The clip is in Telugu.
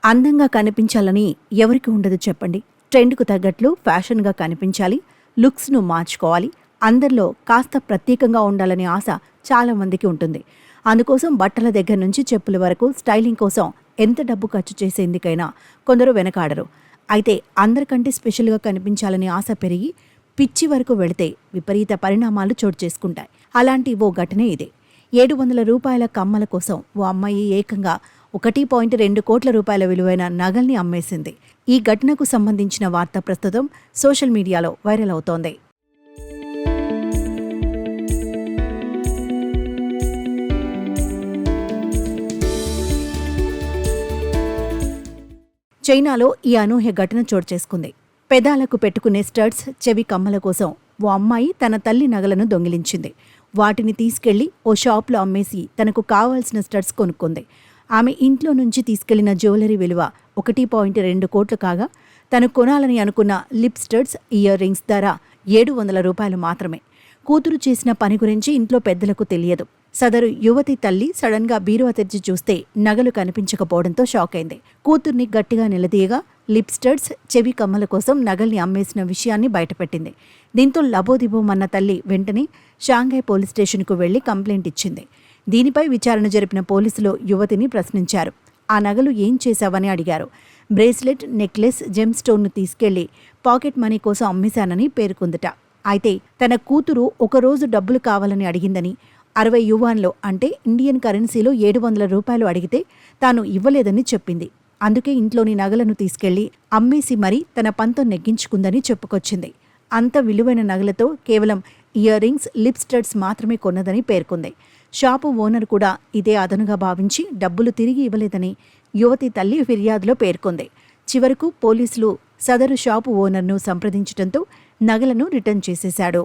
అందంగా కనిపించాలని ఎవరికి ఉండదు చెప్పండి. ట్రెండ్కు తగ్గట్లు ఫ్యాషన్గా కనిపించాలి, లుక్స్ను మార్చుకోవాలి, అందరిలో కాస్త ప్రత్యేకంగా ఉండాలనే ఆశ చాలా మందికి ఉంటుంది. అందుకోసం బట్టల దగ్గర నుంచి చెప్పుల వరకు స్టైలింగ్ కోసం ఎంత డబ్బు ఖర్చు చేసేందుకైనా కొందరు వెనకాడరు. అయితే అందరికంటే స్పెషల్గా కనిపించాలనే ఆశ పెరిగి పిచ్చి వరకు వెళితే విపరీత పరిణామాలు చోటు చేసుకుంటాయి. అలాంటి ఓ ఘటనే ఇదే. 700 రూపాయల కమ్మల కోసం ఓ అమ్మాయి ఏకంగా 1.2 కోట్ల రూపాయల విలువైన నగల్ని అమ్మేసింది. ఈ ఘటనకు సంబంధించిన వార్త ప్రస్తుతం సోషల్ మీడియాలో వైరల్ అవుతోంది. చైనాలో ఈ అనూహ్య ఘటన చోటు చేసుకుంది. పెదాలకు పెట్టుకునే స్టడ్స్, చెవి కమ్మల కోసం ఓ అమ్మాయి తన తల్లి నగలను దొంగిలించింది. వాటిని తీసుకెళ్లి ఓ షాప్లో అమ్మేసి తనకు కావాల్సిన స్టడ్స్ కొనుక్కుంది. ఆమె ఇంట్లో నుంచి తీసుకెళ్లిన జ్యువెలరీ విలువ 1.2 కోట్లు కాగా, తను కొనాలని అనుకున్న లిప్ స్టడ్స్, ఇయర్ రింగ్స్ ధర 700 రూపాయలు మాత్రమే. కూతురు చేసిన పని గురించి ఇంట్లో పెద్దలకు తెలియదు. సదరు యువతి తల్లి సడన్గా బీరువా తెరిచి చూస్తే నగలు కనిపించకపోవడంతో షాక్ అయింది. కూతుర్ని గట్టిగా నిలదీయగా లిప్ స్టడ్స్, చెవి కమ్మల కోసం నగల్ని అమ్మేసిన విషయాన్ని బయటపెట్టింది. దీంతో లబోదిబోమన్న తల్లి వెంటనే షాంఘై పోలీస్ స్టేషన్కు వెళ్లి కంప్లైంట్ ఇచ్చింది. దీనిపై విచారణ జరిపిన పోలీసులు యువతిని ప్రశ్నించారు. ఆ నగలు ఏం చేశావని అడిగారు. బ్రేస్లెట్, నెక్లెస్, జెమ్ స్టోన్ను తీసుకెళ్లి పాకెట్ మనీ కోసం అమ్మేశానని పేర్కొందట. అయితే తన కూతురు ఒకరోజు డబ్బులు కావాలని అడిగిందని, 60 యువాన్లో అంటే ఇండియన్ కరెన్సీలో 700 రూపాయలు అడిగితే తాను ఇవ్వలేదని చెప్పింది. అందుకే ఇంట్లోని నగలను తీసుకెళ్లి అమ్మేసి మరీ తన పంతం నెగ్గించుకుందని చెప్పుకొచ్చింది. అంత విలువైన నగలతో కేవలం ఇయర్ రింగ్స్, లిప్ స్టడ్స్ మాత్రమే కొన్నదని పేర్కొంది. షాపు ఓనర్ కూడా ఇదే అదనుగా భావించి డబ్బులు తిరిగి ఇవ్వలేదని యువతి తల్లి ఫిర్యాదులో పేర్కొంది. చివరకు పోలీసులు సదరు షాపు ఓనర్ను సంప్రదించడంతో నగలను రిటర్న్ చేసేశాడు.